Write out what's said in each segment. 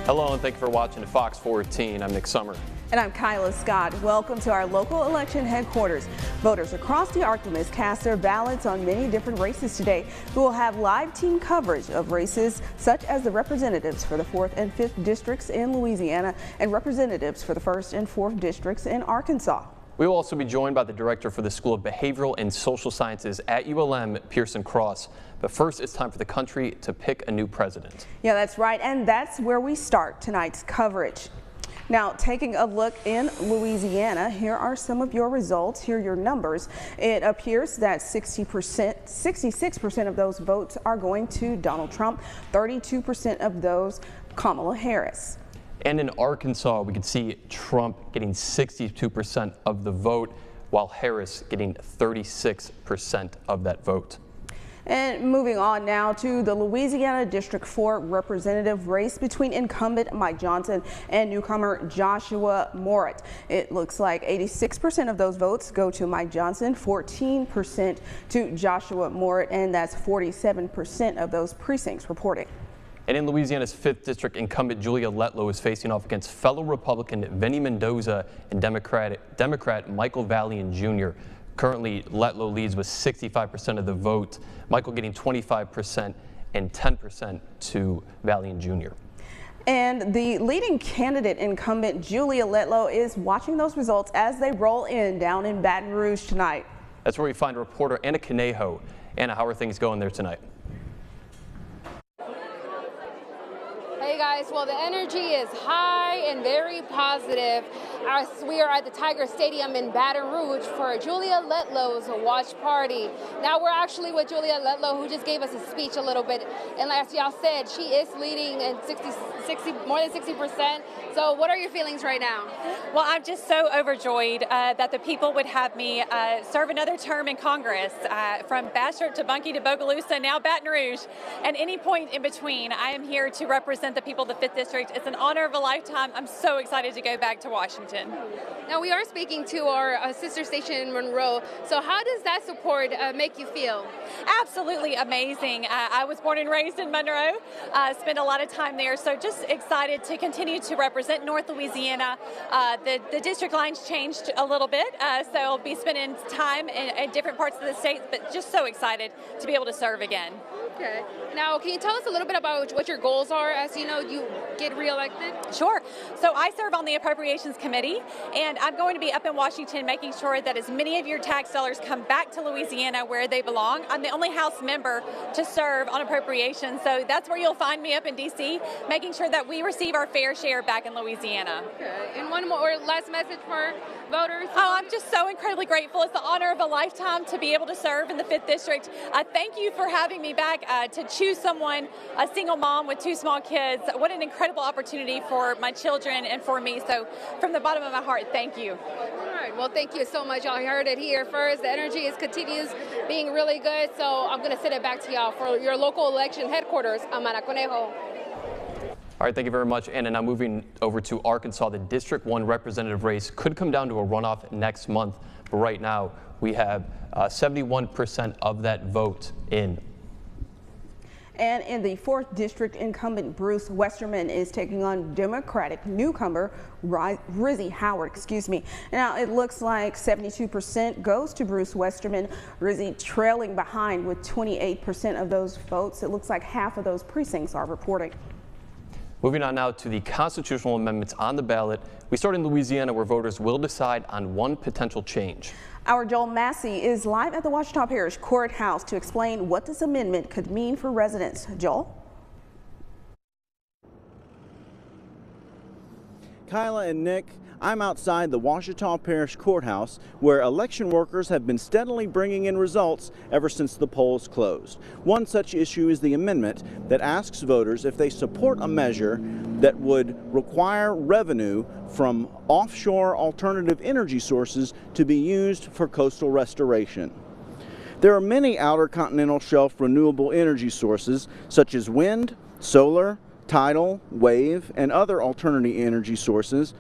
Hello and thank you for watching Fox 14. I'm Nick Summer. And I'm Kyla Scott. Welcome to our local election headquarters. Voters across the Ark-La-Miss cast their ballots on many different races today. We will have live team coverage of races such as the representatives for the 4th and 5th districts in Louisiana and representatives for the 1st and 4th districts in Arkansas. We will also be joined by the director for the School of Behavioral and Social Sciences at ULM, Pearson Cross. But first, it's time for the country to pick a new president. Yeah, that's right. And that's where we start tonight's coverage. Now, taking a look in Louisiana, here are some of your results. Here are your numbers. It appears that 66% of those votes are going to Donald Trump, 32% of those Kamala Harris. And in Arkansas, we can see Trump getting 62% of the vote, while Harris getting 36% of that vote. And moving on now to the Louisiana District 4 representative race between incumbent Mike Johnson and newcomer Joshua Morit. It looks like 86% of those votes go to Mike Johnson, 14% to Joshua Morit, and that's 47% of those precincts reporting. And in Louisiana's 5th District, incumbent Julia Letlow is facing off against fellow Republican Vinnie Mendoza and Democrat Michael Vallian Jr. Currently, Letlow leads with 65% of the vote, Michael getting 25% and 10% to Vallian Jr. And the leading candidate, incumbent Julia Letlow, is watching those results as they roll in down in Baton Rouge tonight. That's where we find reporter Anna Conejo. Anna, how are things going there tonight? Hey guys, well, the energy is high and very positive as we are at the Tiger Stadium in Baton Rouge for Julia Letlow's watch party. Now we're actually with Julia Letlow, who just gave us a speech a little bit, and as y'all said, she is leading in more than 60%. So what are your feelings right now? Well, I'm just so overjoyed that the people would have me serve another term in Congress, from Bastrop to Bunkie to Bogalusa, now Baton Rouge, and any point in between. I am here to represent the people of the 5th District. It's an honor of a lifetime. I'm so excited to go back to Washington. Now we are speaking to our sister station in Monroe. So how does that support make you feel? Absolutely amazing. I was born and raised in Monroe, spent a lot of time there, so just excited to continue to represent North Louisiana. The district lines changed a little bit, so I'll be spending time in different parts of the state, but just so excited to be able to serve again. Okay. Now, can you tell us a little bit about what your goals are as you get reelected? Sure. So I serve on the Appropriations Committee, and I'm going to be up in Washington making sure that as many of your tax dollars come back to Louisiana where they belong. I'm the only House member to serve on appropriations, so that's where you'll find me up in D.C., making sure that we receive our fair share back in Louisiana. Okay. And one more last message for voters? Oh, I'm just so incredibly grateful. It's the honor of a lifetime to be able to serve in the 5th District. Thank you for having me back to choose someone, a single mom with 2 small kids. What an incredible opportunity for my children and for me. So from the bottom of my heart, thank you. All right. Well, thank you so much. Y'all heard it here first. The energy continues being really good. So I'm going to send it back to y'all for your local election headquarters. I'm Ana Conejo. All right, thank you very much, Anna. Now moving over to Arkansas, the District 1 representative race could come down to a runoff next month. But right now, we have 71% of that vote in. And in the 4th District, incumbent Bruce Westerman is taking on Democratic newcomer Rizzy Howard. Now, it looks like 72% goes to Bruce Westerman, Rizzy trailing behind with 28% of those votes. It looks like half of those precincts are reporting. Moving on now to the constitutional amendments on the ballot. We start in Louisiana, where voters will decide on one potential change. Our Joel Massey is live at the Ouachita Parish Courthouse to explain what this amendment could mean for residents. Joel? Kyla and Nick, I'm outside the Ouachita Parish Courthouse, where election workers have been steadily bringing in results ever since the polls closed. One such issue is the amendment that asks voters if they support a measure that would require revenue from offshore alternative energy sources to be used for coastal restoration. There are many outer continental shelf renewable energy sources such as wind, solar, tidal, wave, and other alternative energy sources,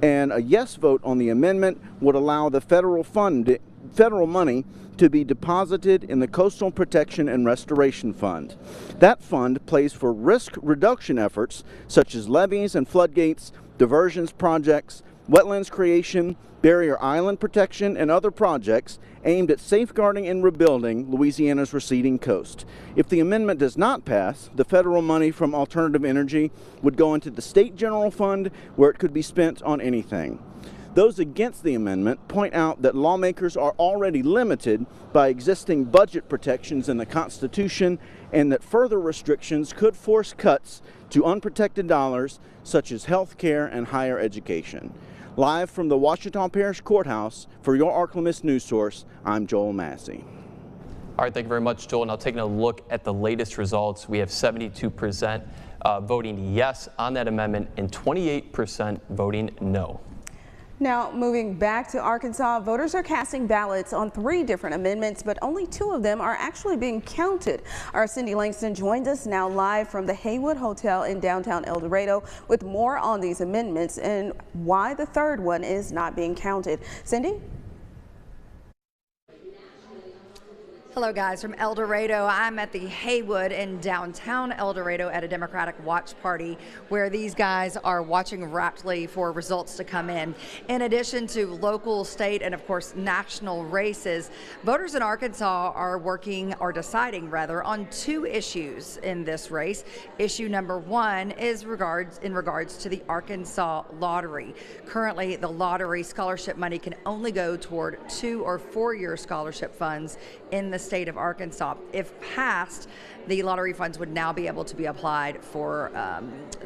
and a yes vote on the amendment would allow the federal funding federal money to be deposited in the Coastal Protection and Restoration Fund. That fund pays for risk reduction efforts such as levees and floodgates, diversions projects, wetlands creation, barrier island protection, and other projects aimed at safeguarding and rebuilding Louisiana's receding coast. If the amendment does not pass, the federal money from alternative energy would go into the state general fund, where it could be spent on anything. Those against the amendment point out that lawmakers are already limited by existing budget protections in the Constitution, and that further restrictions could force cuts to unprotected dollars such as health care and higher education. Live from the Ouachita Parish Courthouse, for your Ark-La-Miss news source, I'm Joel Massey. All right, thank you very much, Joel. Now taking a look at the latest results, we have 72% voting yes on that amendment and 28% voting no. Now, moving back to Arkansas, voters are casting ballots on 3 different amendments, but only 2 of them are actually being counted. Our Cindy Langston joins us now live from the Haywood Hotel in downtown El Dorado with more on these amendments and why the 3rd one is not being counted. Cindy? Hello guys, from El Dorado. I'm at the Haywood in downtown El Dorado at a Democratic watch party where these guys are watching raptly for results to come in. In addition to local, state, and of course national races, voters in Arkansas are deciding on 2 issues in this race. Issue number 1 is in regards to the Arkansas lottery. Currently, the lottery scholarship money can only go toward 2- or 4-year scholarship funds in the state of Arkansas. If passed, the lottery funds would now be able to be applied for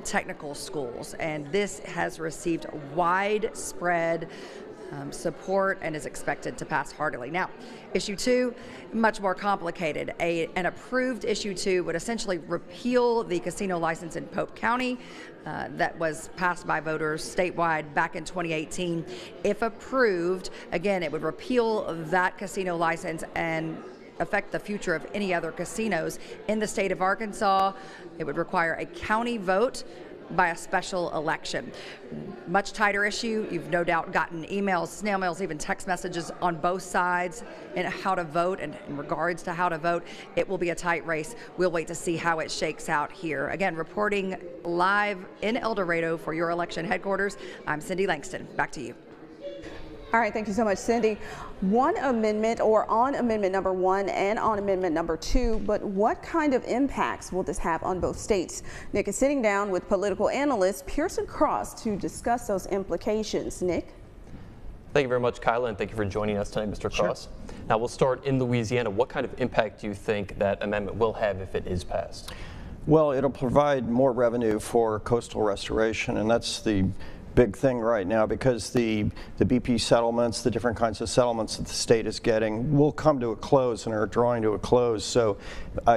technical schools, and this has received widespread support and is expected to pass heartily. Now, issue 2, much more complicated. An approved issue 2 would essentially repeal the casino license in Pope County that was passed by voters statewide back in 2018. If approved, again, it would repeal that casino license and affect the future of any other casinos in the state of Arkansas. It would require a county vote by a special election. Much tighter issue. You've no doubt gotten emails, snail mails, even text messages on both sides in how to vote and in regards to how to vote. It will be a tight race. We'll wait to see how it shakes out here. Again, reporting live in El Dorado for your election headquarters, I'm Cindy Langston. Back to you. All right, thank you so much, Cindy. One amendment, or on amendment number 1 and on amendment number 2, but what kind of impacts will this have on both states? Nick is sitting down with political analyst Pearson Cross to discuss those implications. Nick? Thank you very much, Kyla, and thank you for joining us tonight, Mr. Cross. Sure. Now we'll start in Louisiana. What kind of impact do you think that amendment will have if it is passed? Well, it'll provide more revenue for coastal restoration, and that's the big thing right now, because the BP settlements, the different kinds of settlements that the state is getting, will come to a close and are drawing to a close. So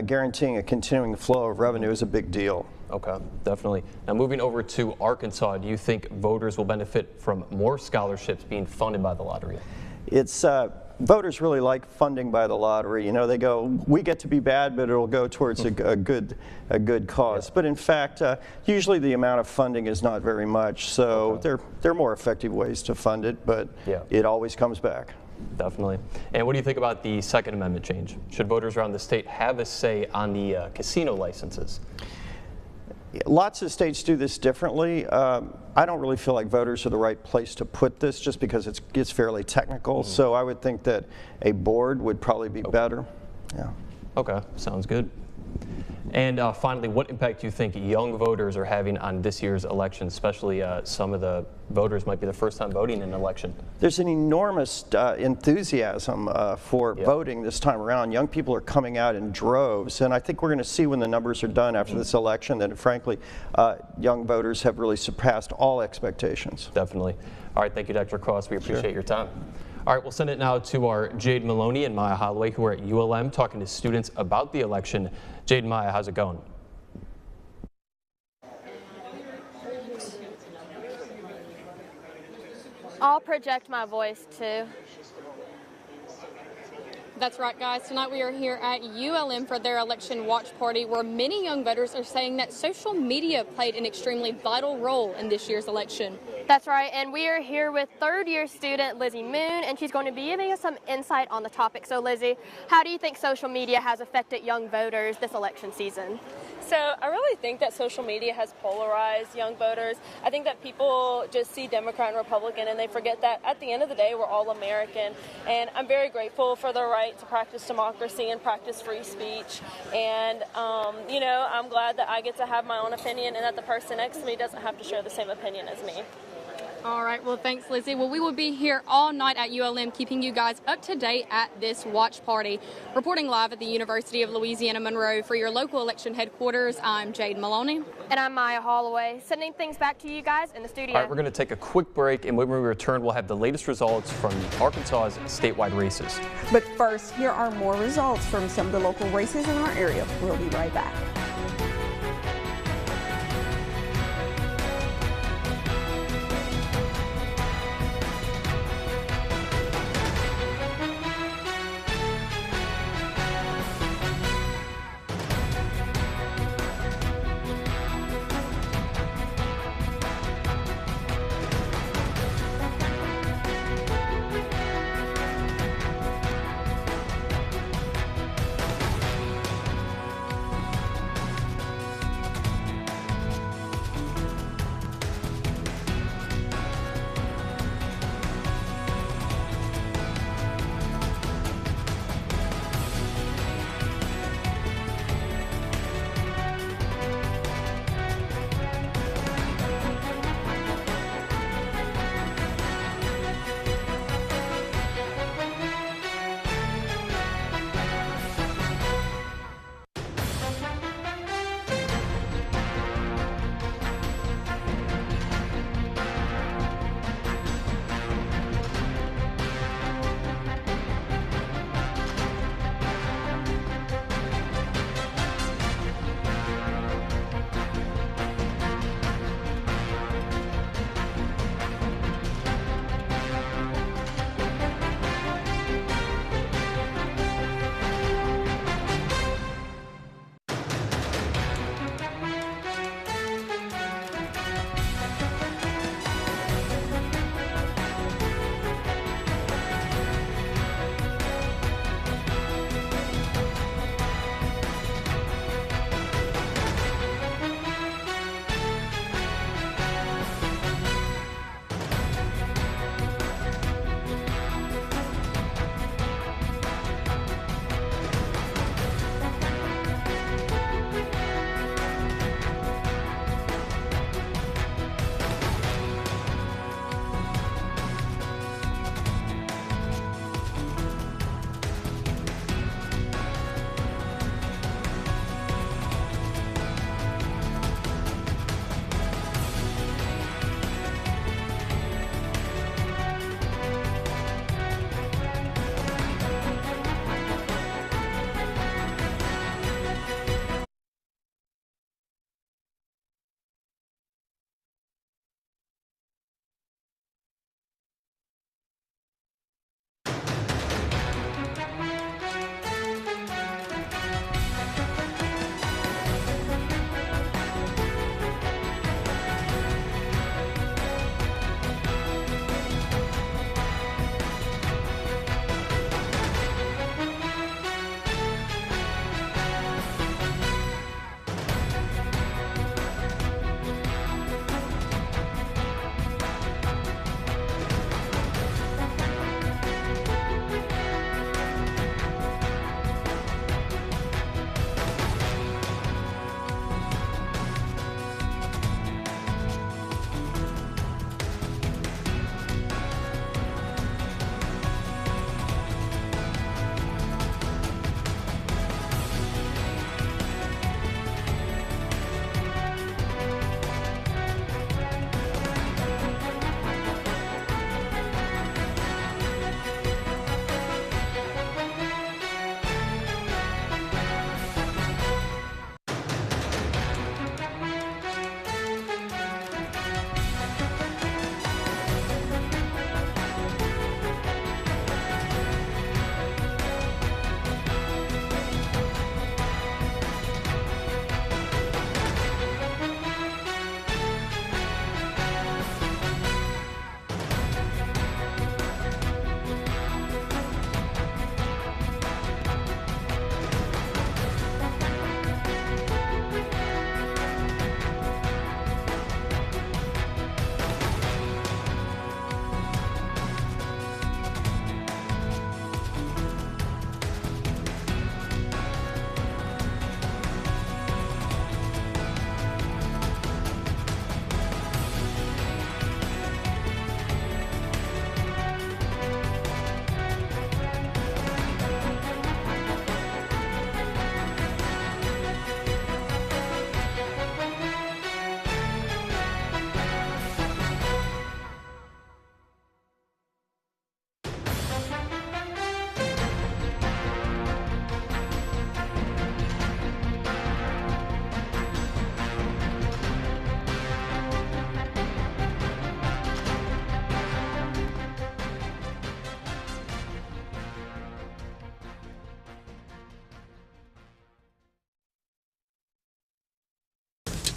guaranteeing a continuing flow of revenue is a big deal. Okay, definitely. Now moving over to Arkansas, do you think voters will benefit from more scholarships being funded by the lottery? It's voters really like funding by the lottery. You know, they go, we get to be bad, but it'll go towards a good cause. Yeah. But in fact, usually the amount of funding is not very much. So there are more effective ways to fund it, but it always comes back. Definitely. And what do you think about the Second Amendment change? Should voters around the state have a say on the casino licenses? Lots of states do this differently. I don't really feel like voters are the right place to put this, just because it's fairly technical. So I would think that a board would probably be better. Yeah. Okay, sounds good. And finally, what impact do you think young voters are having on this year's election, especially some of the voters might be the first time voting in an election? There's an enormous enthusiasm for voting this time around. Young people are coming out in droves, and I think we're going to see when the numbers are done after this election that, frankly, young voters have really surpassed all expectations. Definitely. All right, thank you, Dr. Cross. We appreciate your time. All right, we'll send it now to our Jade Maloney and Maya Holloway, who are at ULM talking to students about the election. Jade and Maya, how's it going? I'll project my voice too. That's right, guys. Tonight we are here at ULM for their election watch party, where many young voters are saying that social media played an extremely vital role in this year's election. That's right, and we are here with third-year student Lizzie Moon, and she's going to be giving us some insight on the topic. So, Lizzie, how do you think social media has affected young voters this election season? So I really think that social media has polarized young voters. I think that people just see Democrat and Republican and they forget that at the end of the day we're all American. And I'm very grateful for the right to practice democracy and practice free speech. And, you know, I'm glad that I get to have my own opinion and that the person next to me doesn't have to share the same opinion as me. All right, well, thanks, Lizzie. Well, we will be here all night at ULM, keeping you guys up to date at this watch party. Reporting live at the University of Louisiana Monroe for your local election headquarters, I'm Jade Maloney. And I'm Maya Holloway, sending things back to you guys in the studio. All right, we're going to take a quick break, and when we return, we'll have the latest results from Arkansas's statewide races. But first, here are more results from some of the local races in our area. We'll be right back.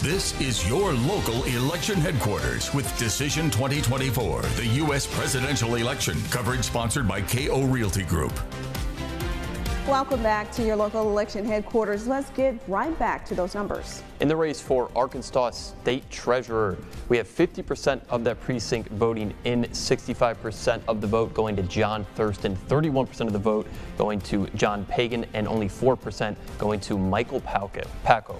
This is your local election headquarters with Decision 2024, the U.S. presidential election. Coverage sponsored by KO Realty Group. Welcome back to your local election headquarters. Let's get right back to those numbers. In the race for Arkansas State Treasurer, we have 50% of that precinct voting in, 65% of the vote going to John Thurston, 31% of the vote going to John Pagan, and only 4% going to Michael Paco.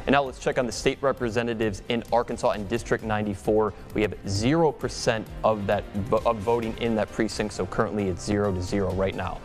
And now let's check on the state representatives in Arkansas in District 94. We have 0% of voting in that precinct, so currently it's 0-0 right now.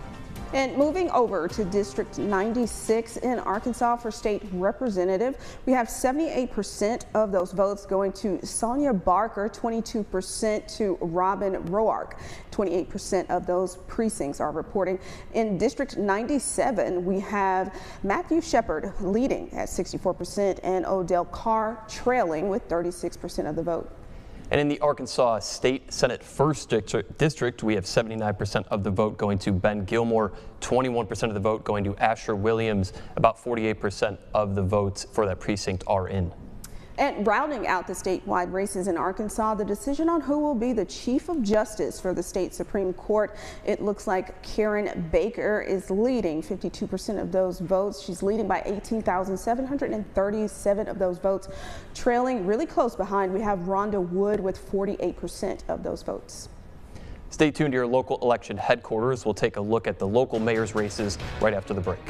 And moving over to District 96 in Arkansas for state representative, we have 78% of those votes going to Sonia Barker, 22% to Robin Roark. 28% of those precincts are reporting. In District 97, we have Matthew Shepard leading at 64% and Odell Carr trailing with 36% of the vote. And in the Arkansas State Senate 1st District, we have 79% of the vote going to Ben Gilmore, 21% of the vote going to Asher Williams. About 48% of the votes for that precinct are in. And rounding out the statewide races in Arkansas, the decision on who will be the Chief of Justice for the state Supreme Court, it looks like Karen Baker is leading 52% of those votes. She's leading by 18,737 of those votes. Trailing really close behind, we have Rhonda Wood with 48% of those votes. Stay tuned to your local election headquarters. We'll take a look at the local mayor's races right after the break.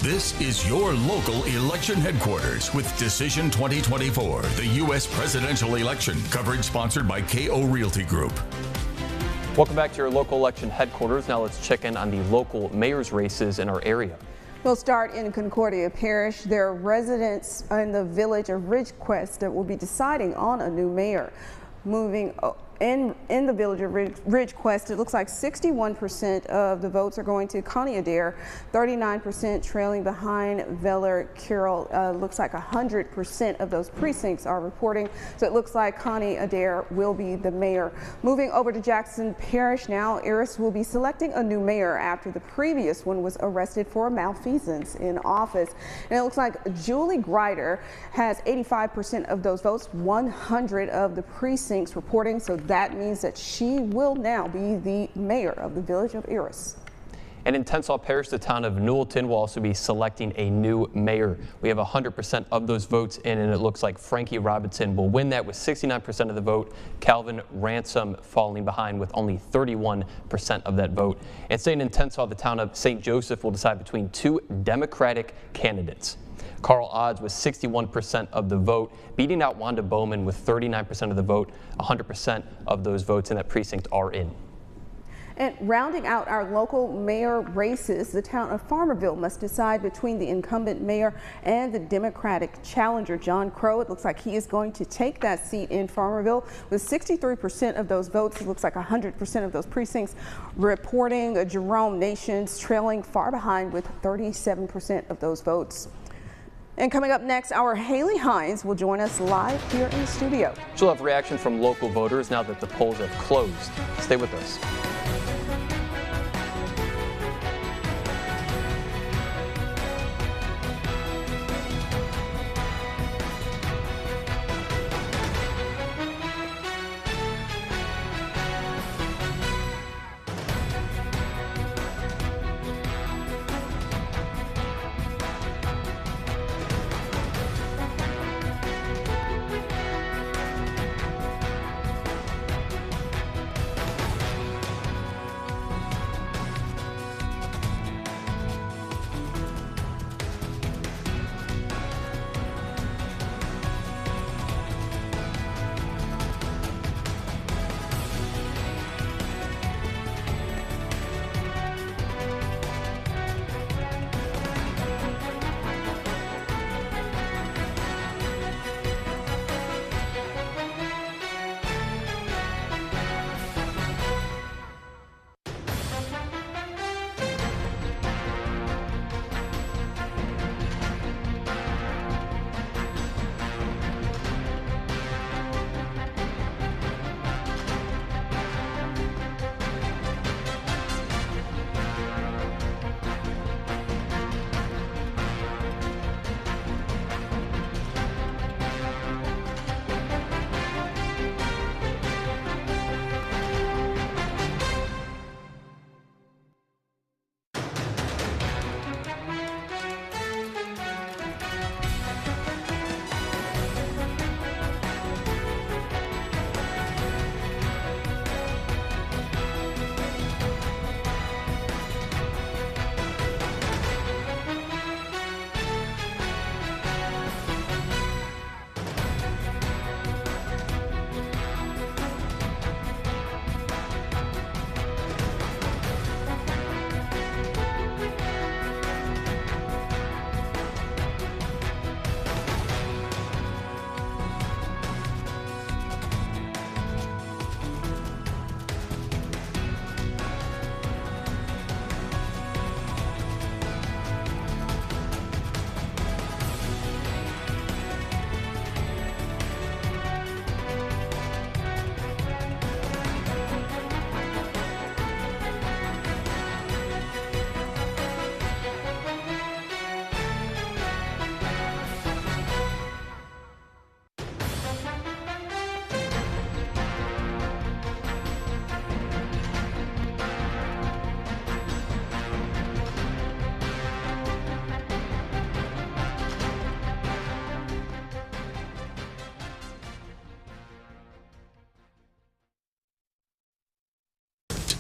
This is your local election headquarters with Decision 2024, the U.S. presidential election. Coverage sponsored by KO Realty Group. Welcome back to your local election headquarters. Now let's check in on the local mayor's races in our area. We'll start in Concordia Parish. There are residents in the village of Ridgecrest that will be deciding on a new mayor. Moving in the village of Ridgecrest, it looks like 61% of the votes are going to Connie Adair, 39% trailing behind Veller Carroll. Looks like 100% of those precincts are reporting. So it looks like Connie Adair will be the mayor. Moving over to Jackson Parish now, Eris will be selecting a new mayor after the previous one was arrested for malfeasance in office. And it looks like Julie Grider has 85% of those votes, 100 of the precincts reporting. So that means that she will now be the mayor of the village of Eris. And in Tensas Parish, the town of Newellton will also be selecting a new mayor. We have 100% of those votes in, and it looks like Frankie Robinson will win that with 69% of the vote. Calvin Ransom falling behind with only 31% of that vote. And staying in Tensas, the town of St. Joseph will decide between two Democratic candidates. Carl Odds with 61% of the vote, beating out Wanda Bowman with 39% of the vote. 100% of those votes in that precinct are in. And rounding out our local mayor races, the town of Farmerville must decide between the incumbent mayor and the Democratic challenger, John Crow. It looks like he is going to take that seat in Farmerville with 63% of those votes. It looks like 100% of those precincts reporting. Jerome Nations trailing far behind with 37% of those votes. And coming up next, our Haley Hines will join us live here in the studio. She'll have reaction from local voters now that the polls have closed. Stay with us.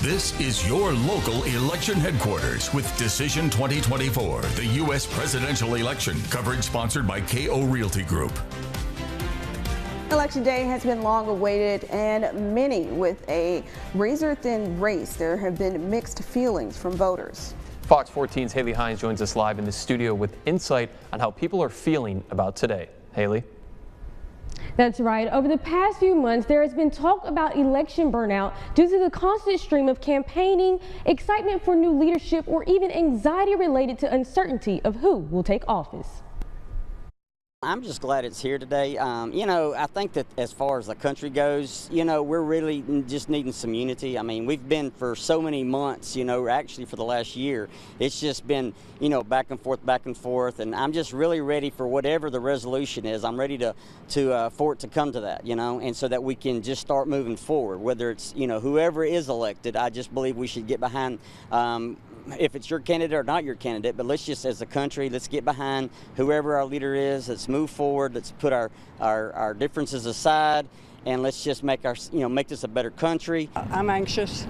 This is your local election headquarters with Decision 2024, the U.S. presidential election. Coverage sponsored by KO Realty Group. Election day has been long awaited, and many with a razor-thin race. There have been mixed feelings from voters. Fox 14's Haley Hines joins us live in the studio with insight on how people are feeling about today. Haley? That's right. Over the past few months, there has been talk about election burnout due to the constant stream of campaigning, excitement for new leadership, or even anxiety related to uncertainty of who will take office. I'm just glad it's here today. You know, I think that as far as the country goes, you know, we're really just needing some unity. I mean, we've been for so many months, you know, actually for the last year, it's just been, you know, back and forth. And I'm just really ready for whatever the resolution is. I'm ready for it to come to that, you know, and so that we can just start moving forward, whether it's, you know, whoever is elected. I just believe we should get behind if it's your candidate or not your candidate, but let's just, as a country, let's get behind whoever our leader is. Let's move forward. Let's put our differences aside, and let's just make make this a better country. I'm anxious,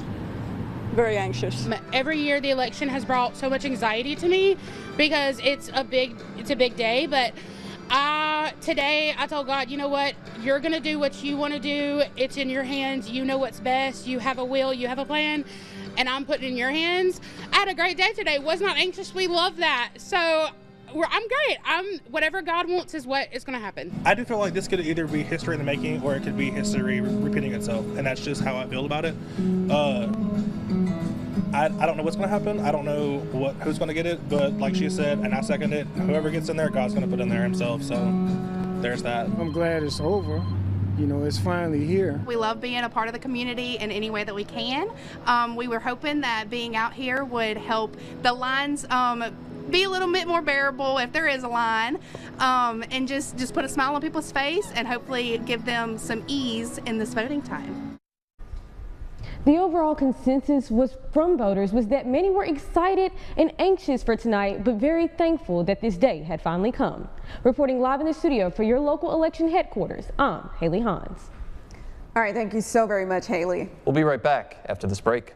very anxious. Every year the election has brought so much anxiety to me because it's a big day, but today I told God, you know what, you're gonna do what you want to do. It's in your hands. You know what's best. You have a will, you have a plan, and I'm putting it in your hands. I had a great day today. Was not anxious. We love that. So I'm great. Whatever God wants is what is going to happen. I do feel like this could either be history in the making or it could be history repeating itself, and that's just how I feel about it. I don't know what's going to happen. I don't know who's going to get it, but like she said, and I second it, whoever gets in there, God's going to put in there himself. So there's that. I'm glad it's over. You know, it's finally here. We love being a part of the community in any way that we can. We were hoping that being out here would help the lines be a little bit more bearable if there is a line, and just put a smile on people's face and hopefully give them some ease in this voting time. The overall consensus from voters was that many were excited and anxious for tonight, but very thankful that this day had finally come. Reporting live in the studio for your local election headquarters, I'm Haley Hines. All right, thank you so very much, Haley. We'll be right back after this break.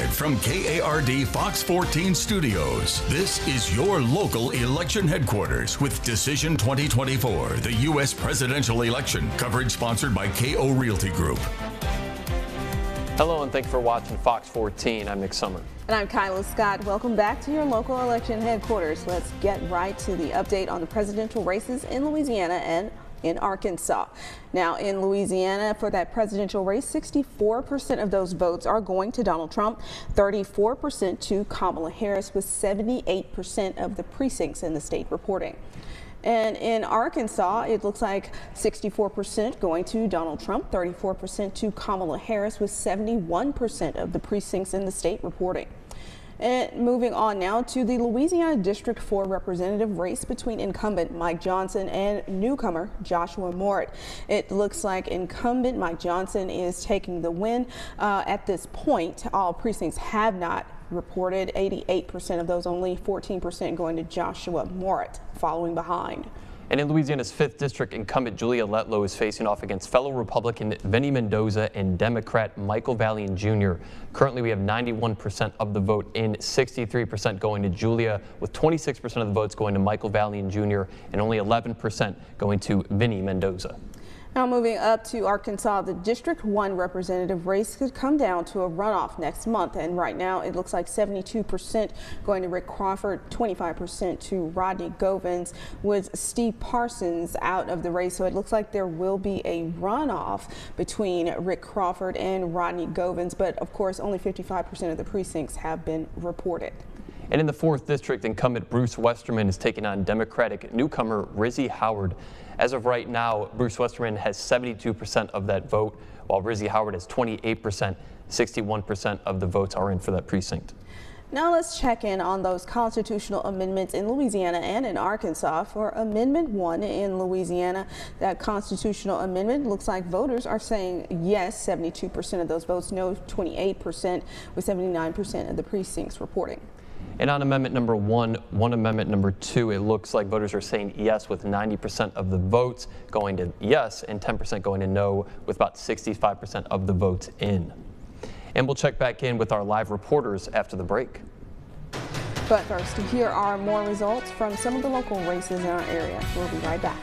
Live from KARD Fox 14 Studios, this is your local election headquarters with Decision 2024, the U.S. presidential election. Coverage sponsored by KO Realty Group. Hello and thanks for watching Fox 14. I'm Nick Summer. And I'm Kyla Scott. Welcome back to your local election headquarters. Let's get right to the update on the presidential races in Louisiana and in Arkansas. Now in Louisiana, for that presidential race, 64% of those votes are going to Donald Trump, 34% to Kamala Harris, with 78% of the precincts in the state reporting. And in Arkansas, it looks like 64% going to Donald Trump, 34% to Kamala Harris, with 71% of the precincts in the state reporting. And moving on now to the Louisiana District 4 representative race between incumbent Mike Johnson and newcomer Joshua Mort. It looks like incumbent Mike Johnson is taking the win. At this point, all precincts have not reported. 88% of those, only 14% going to Joshua Mort, following behind. And in Louisiana's 5th District, incumbent Julia Letlow is facing off against fellow Republican Vinnie Mendoza and Democrat Michael Valiant Jr. Currently, we have 91% of the vote in, 63% going to Julia, with 26% of the votes going to Michael Valiant Jr. and only 11% going to Vinnie Mendoza. Now moving up to Arkansas, the District 1 representative race could come down to a runoff next month. And right now it looks like 72% going to Rick Crawford, 25% to Rodney Govins, with Steve Parsons out of the race. So it looks like there will be a runoff between Rick Crawford and Rodney Govins. But of course, only 55% of the precincts have been reported. And in the 4th District, incumbent Bruce Westerman is taking on Democratic newcomer Rizzy Howard. As of right now, Bruce Westerman has 72% of that vote, while Rizzy Howard has 28%. 61% of the votes are in for that precinct. Now let's check in on those constitutional amendments in Louisiana and in Arkansas. For Amendment 1 in Louisiana, that constitutional amendment looks like voters are saying yes, 72% of those votes, no, 28%, with 79% of the precincts reporting. And on Amendment number 1, Amendment number 2, it looks like voters are saying yes, with 90% of the votes going to yes and 10% going to no, with about 65% of the votes in. And we'll check back in with our live reporters after the break. But first, here are more results from some of the local races in our area. We'll be right back.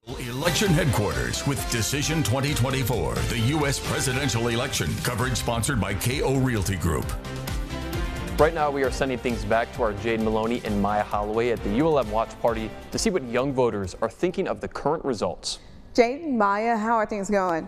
Election Headquarters with Decision 2024, the U.S. presidential election. Coverage sponsored by KO Realty Group. Right now, we are sending things back to our Jade Maloney and Maya Holloway at the ULM watch party to see what young voters are thinking of the current results. Jade and Maya, how are things going?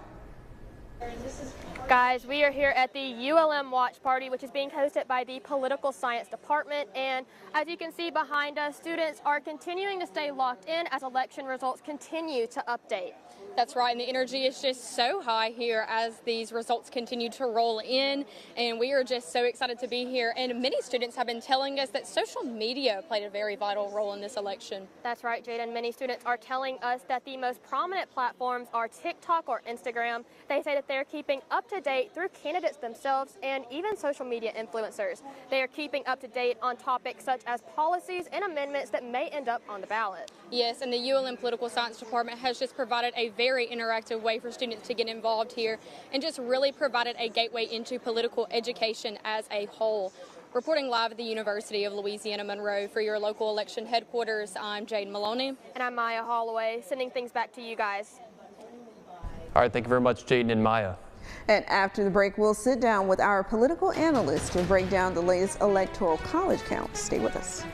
Guys, we are here at the ULM watch party, which is being hosted by the Political Science Department. And as you can see behind us, students are continuing to stay locked in as election results continue to update. That's right, and the energy is just so high here as these results continue to roll in, and we are just so excited to be here. And many students have been telling us that social media played a very vital role in this election. That's right, Jaden. Many students are telling us that the most prominent platforms are TikTok or Instagram. They say that they're keeping up to date through candidates themselves and even social media influencers. They are keeping up to date on topics such as policies and amendments that may end up on the ballot. Yes, and the ULM Political Science Department has just provided a very interactive way for students to get involved here and just really provided a gateway into political education as a whole. Reporting live at the University of Louisiana Monroe for your local election headquarters, I'm Jade Maloney. And I'm Maya Holloway, sending things back to you guys. All right, thank you very much, Jaden and Maya. And after the break, we'll sit down with our political analyst to break down the latest electoral college count. Stay with us.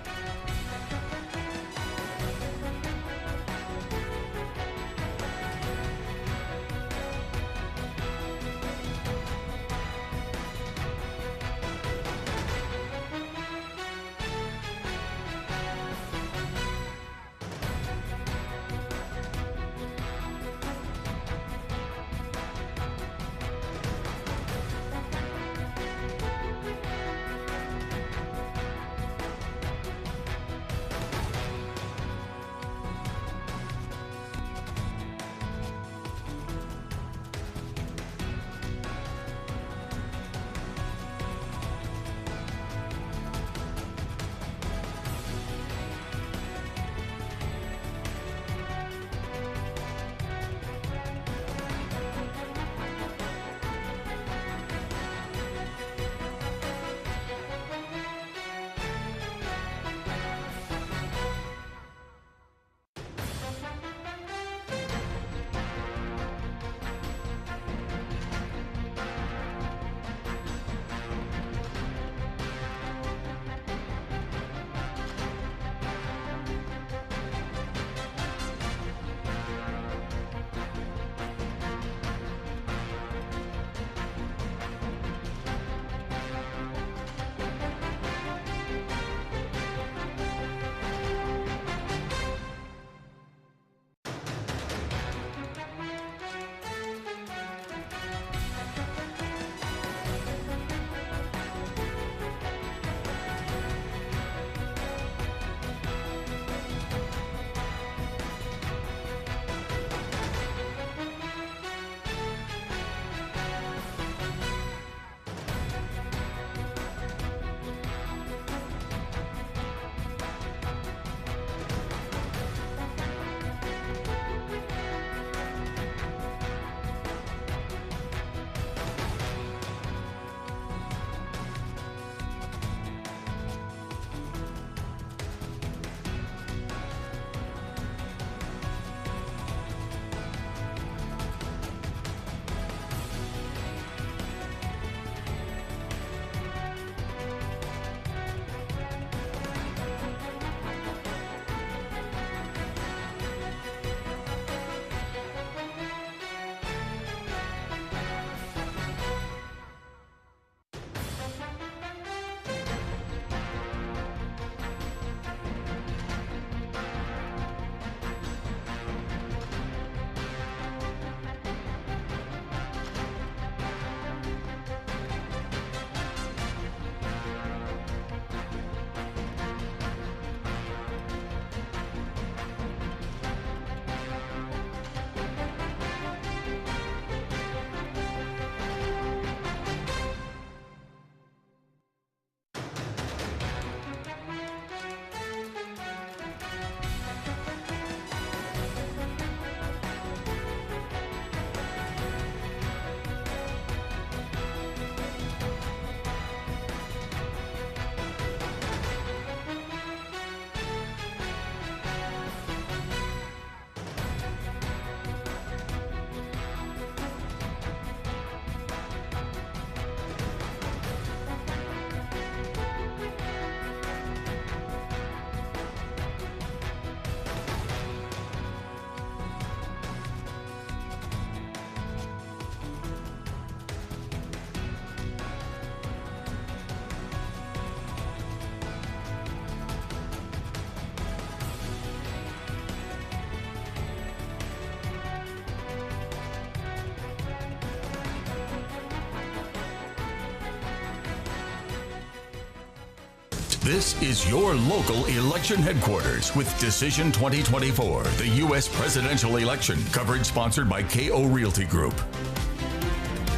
This is your local election headquarters with Decision 2024, the U.S. presidential election. Coverage sponsored by KO Realty Group.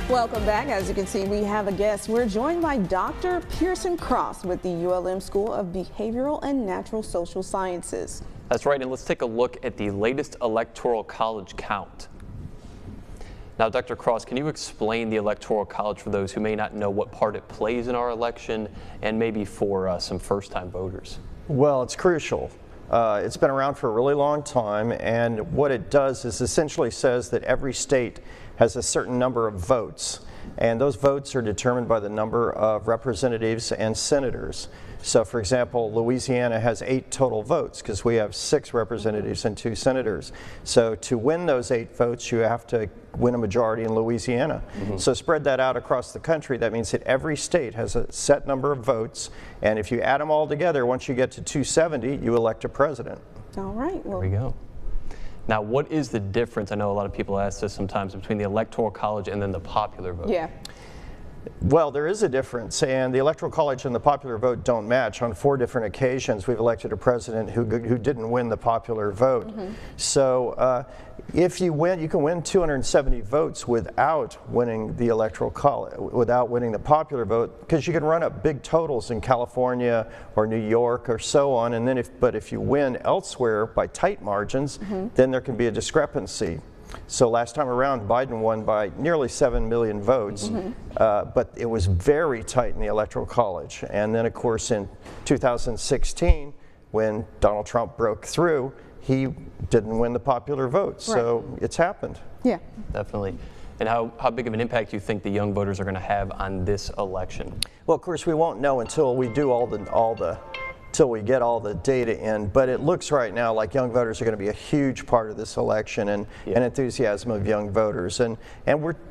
Welcome back. As you can see, we have a guest. We're joined by Dr. Pearson Cross with the ULM School of Behavioral and Natural Social Sciences. That's right, and let's take a look at the latest Electoral College count. Now, Dr. Cross, can you explain the Electoral College for those who may not know what part it plays in our election and maybe for some first-time voters? Well, it's crucial. It's been around for a really long time, and what it does is essentially says that every state has a certain number of votes, and those votes are determined by the number of representatives and senators. So, for example, Louisiana has 8 total votes because we have 6 representatives and 2 senators. So to win those 8 votes, you have to win a majority in Louisiana. So spread that out across the country. That means that every state has a set number of votes, and if you add them all together, once you get to 270, you elect a president. All right. Well, there we go. Now, what is the difference? I know a lot of people ask this sometimes between the Electoral College and then the popular vote. Yeah. Well, there is a difference, and the Electoral College and the popular vote don't match. On 4 different occasions, we've elected a president who didn't win the popular vote. So if you win, you can win 270 votes without winning the Electoral College, without winning the popular vote, because you can run up big totals in California or New York or so on, and then if you win elsewhere by tight margins, then there can be a discrepancy. So last time around, Biden won by nearly 7 million votes, but it was very tight in the Electoral College. And then, of course, in 2016, when Donald Trump broke through, he didn't win the popular vote. So it's happened. Yeah, definitely. And how big of an impact do you think the young voters are going to have on this election? Well, of course, we won't know until we do till we get all the data in, but it looks right now like young voters are going to be a huge part of this election, and enthusiasm of young voters, and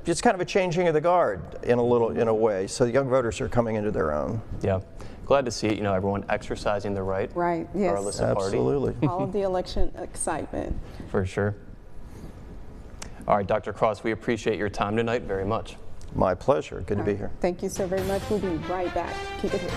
it's kind of a changing of the guard in a way. So the young voters are coming into their own. Yeah, glad to see it. You know, everyone exercising their right. Right. Yes. Regardless of party. Absolutely. All of the election excitement. For sure. All right, Dr. Cross, we appreciate your time tonight very much. My pleasure. Good to be here. Thank you so very much. We'll be right back. Keep it here.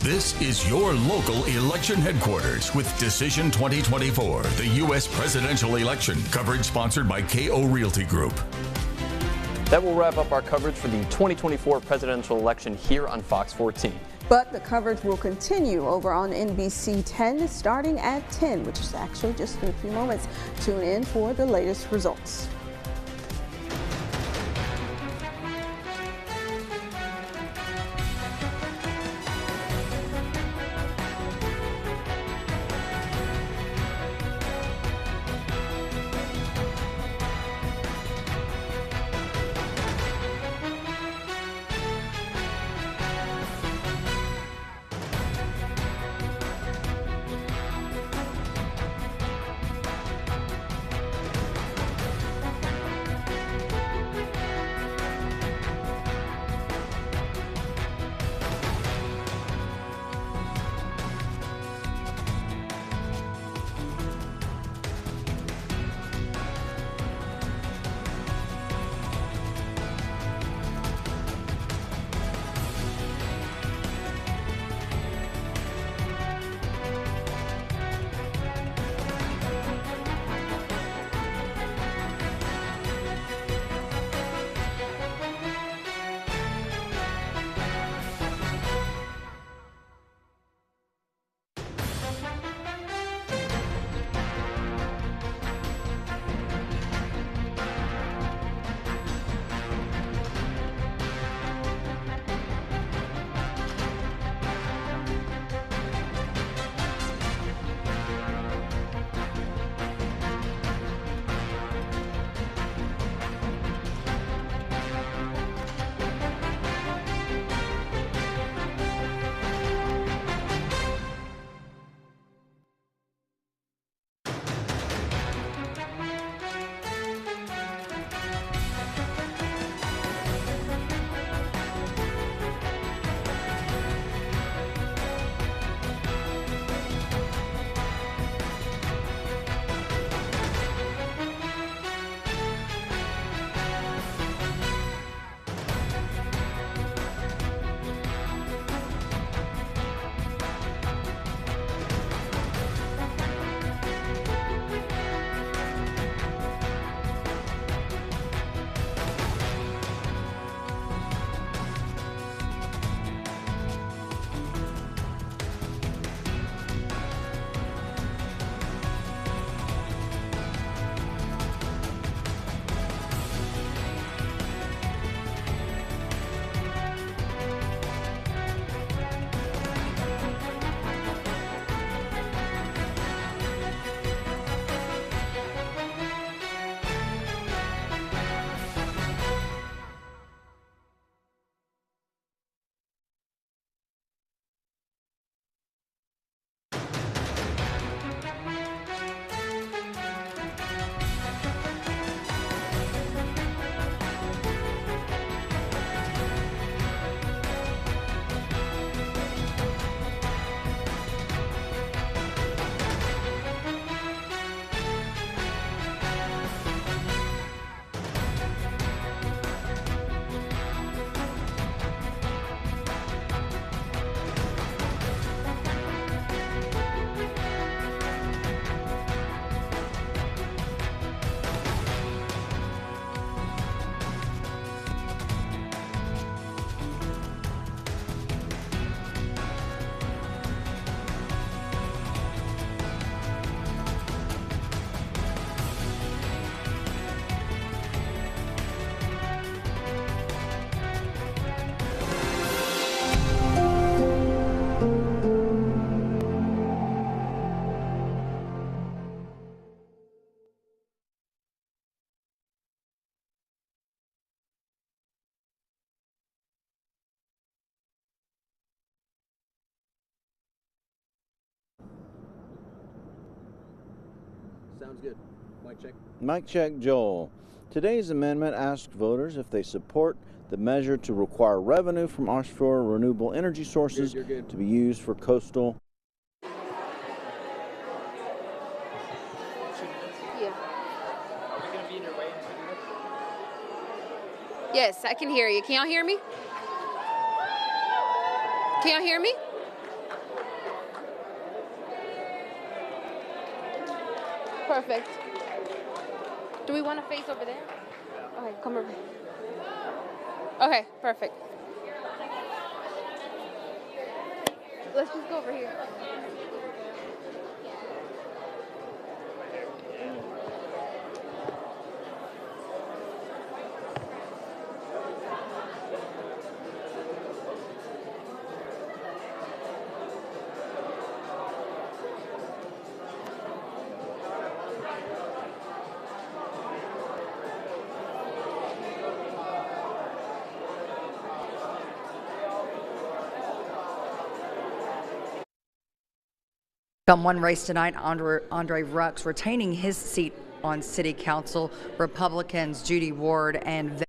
This is your local election headquarters with Decision 2024, the U.S. presidential election. Coverage sponsored by KO Realty Group. That will wrap up our coverage for the 2024 presidential election here on Fox 14. But the coverage will continue over on NBC 10 starting at 10, which is actually just in a few moments. Tune in for the latest results. Sounds good. Mic check. Mic check, Joel. Today's amendment asks voters if they support the measure to require revenue from offshore renewable energy sources to be used for coastal. Yes, I can hear you. Can y'all hear me? Can y'all hear me? Perfect. Do we want to face over there? Okay, come over. Okay, perfect. Let's just go over here. On one race tonight, Andre Rux retaining his seat on City Council. Republicans Judy Ward and